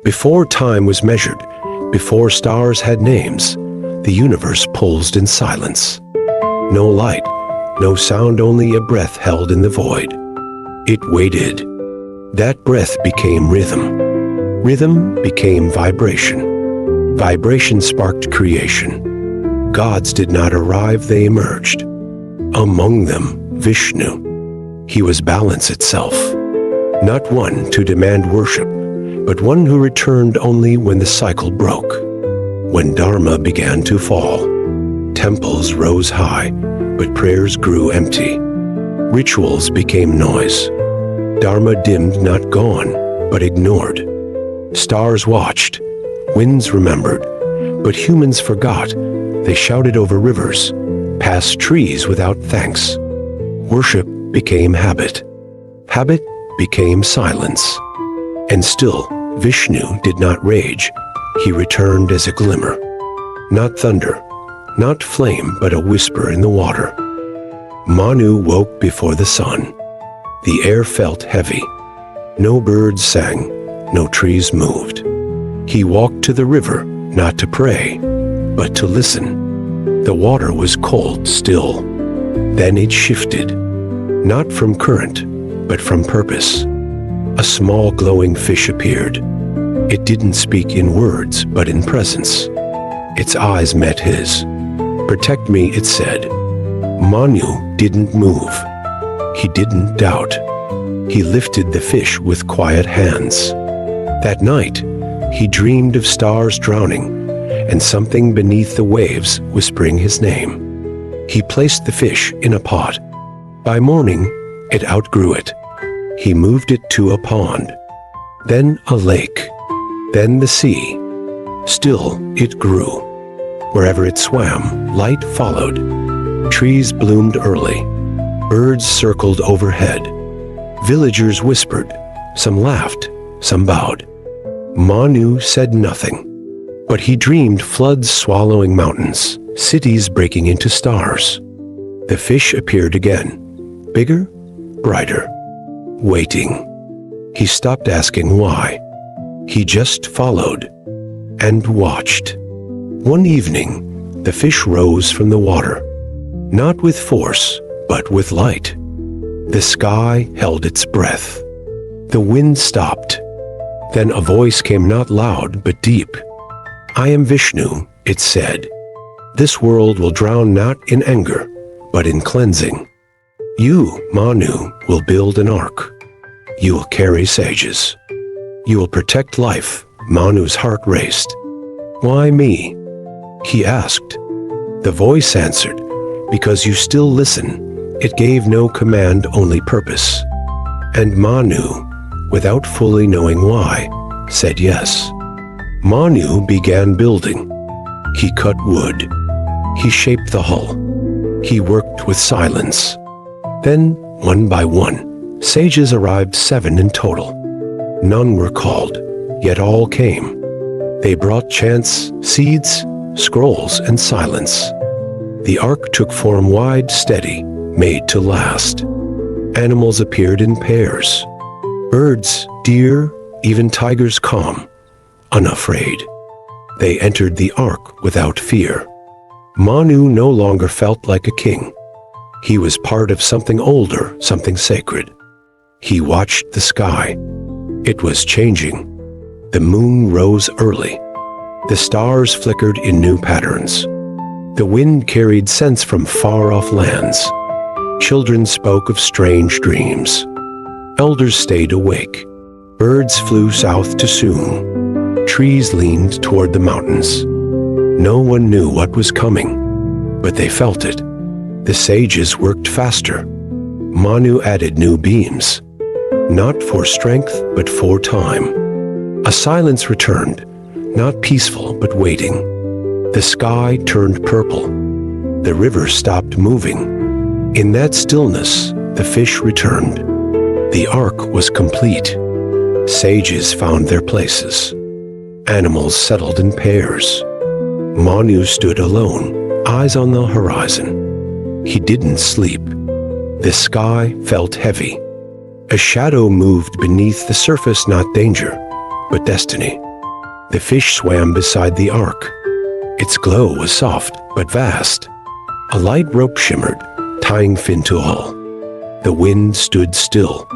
Before time was measured, before stars had names, the universe pulsed in silence. No light, no sound, only a breath held in the void. It waited. That breath became rhythm. Rhythm became vibration. Vibration sparked creation. Gods did not arrive, they emerged. Among them, Vishnu. He was balance itself. Not one to demand worship, but one who returned only when the cycle broke. When dharma began to fall, temples rose high, but prayers grew empty. Rituals became noise. Dharma dimmed, not gone, but ignored. Stars watched, winds remembered, but humans forgot. They shouted over rivers, past trees without thanks. Worship became habit. Habit became silence. And still, Vishnu did not rage. He returned as a glimmer. Not thunder, not flame, but a whisper in the water. Manu woke before the sun. The air felt heavy. No birds sang, no trees moved. He walked to the river, not to pray, but to listen. The water was cold still. Then it shifted, not from current, but from purpose. A small glowing fish appeared. It didn't speak in words, but in presence. Its eyes met his. "Protect me," it said. Manu didn't move. He didn't doubt. He lifted the fish with quiet hands. That night, he dreamed of stars drowning and something beneath the waves whispering his name. He placed the fish in a pot. By morning, it outgrew it. He moved it to a pond, then a lake, then the sea. Still, it grew. Wherever it swam, light followed. Trees bloomed early. Birds circled overhead. Villagers whispered. Some laughed, some bowed. Manu said nothing. But he dreamed floods swallowing mountains, cities breaking into stars. The fish appeared again, bigger, brighter, waiting. He stopped asking why. He just followed and watched. One evening, the fish rose from the water, not with force, but with light. The sky held its breath. The wind stopped. Then a voice came, not loud, but deep. "I am Vishnu," it said. "This world will drown not in anger, but in cleansing. You, Manu, will build an ark. You will carry sages. You will protect life." Manu's heart raced. "Why me?" he asked. The voice answered, "Because you still listen." It gave no command, only purpose. And Manu, without fully knowing why, said yes. Manu began building. He cut wood. He shaped the hull. He worked with silence. Then, one by one, sages arrived, 7 in total. None were called, yet all came. They brought chants, seeds, scrolls, and silence. The ark took form, wide, steady, made to last. Animals appeared in pairs. Birds, deer, even tigers, calm, unafraid. They entered the ark without fear. Manu no longer felt like a king. He was part of something older, something sacred. He watched the sky. It was changing. The moon rose early. The stars flickered in new patterns. The wind carried scents from far-off lands. Children spoke of strange dreams. Elders stayed awake. Birds flew south too soon. Trees leaned toward the mountains. No one knew what was coming, but they felt it. The sages worked faster. Manu added new beams, not for strength, but for time. A silence returned, not peaceful, but waiting. The sky turned purple. The river stopped moving. In that stillness, the fish returned. The ark was complete. Sages found their places. Animals settled in pairs. Manu stood alone, eyes on the horizon. He didn't sleep. The sky felt heavy. A shadow moved beneath the surface, not danger, but destiny. The fish swam beside the ark. Its glow was soft but vast. A light rope shimmered, tying fin to hull. The wind stood still.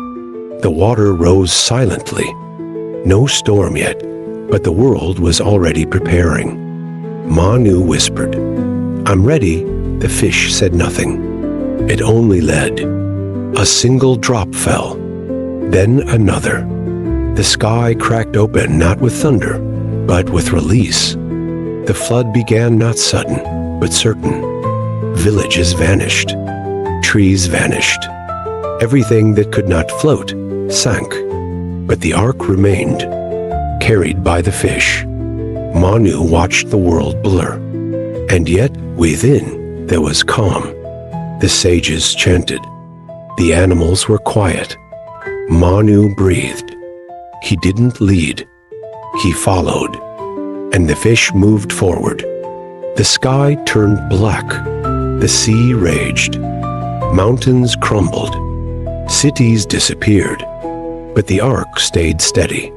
The water rose silently. No storm yet, but the world was already preparing. Manu whispered, "I'm ready." The fish said nothing. It only led. A single drop fell, then another. The sky cracked open not with thunder, but with release. The flood began not sudden, but certain. Villages vanished. Trees vanished. Everything that could not float sank. But the ark remained, carried by the fish. Manu watched the world blur. And yet, within, there was calm. The sages chanted. The animals were quiet. Manu breathed. He didn't lead. He followed. And the fish moved forward. The sky turned black. The sea raged. Mountains crumbled. Cities disappeared. But the ark stayed steady.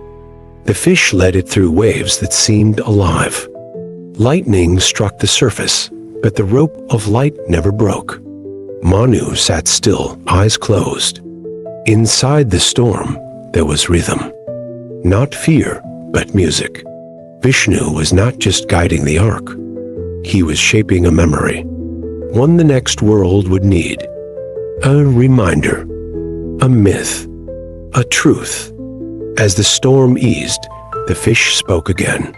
The fish led it through waves that seemed alive. Lightning struck the surface, but the rope of light never broke. Manu sat still, eyes closed. Inside the storm, there was rhythm. Not fear, but music. Vishnu was not just guiding the ark. He was shaping a memory, one the next world would need. A reminder, a myth, a truth. As the storm eased, the fish spoke again.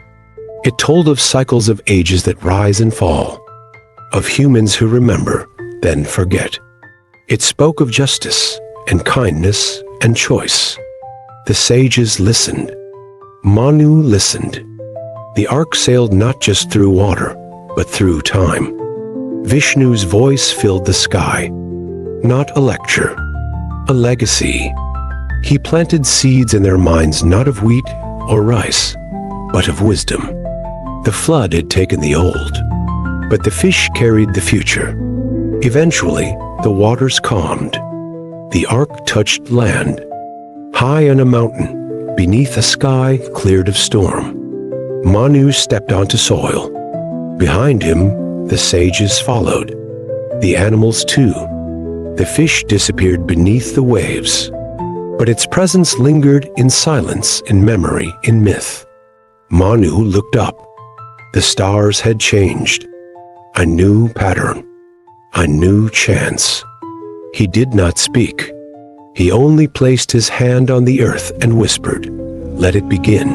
It told of cycles of ages that rise and fall, of humans who remember, then forget. It spoke of justice and kindness and choice. The sages listened. Manu listened. The ark sailed not just through water, but through time. Vishnu's voice filled the sky. Not a lecture, a legacy. He planted seeds in their minds not of wheat or rice, but of wisdom. The flood had taken the old, but the fish carried the future. Eventually, the waters calmed. The ark touched land, high on a mountain, beneath a sky cleared of storm. Manu stepped onto soil. Behind him, the sages followed. The animals too. The fish disappeared beneath the waves. But its presence lingered in silence, in memory, in myth. Manu looked up. The stars had changed. A new pattern. A new chance. He did not speak. He only placed his hand on the earth and whispered, "Let it begin."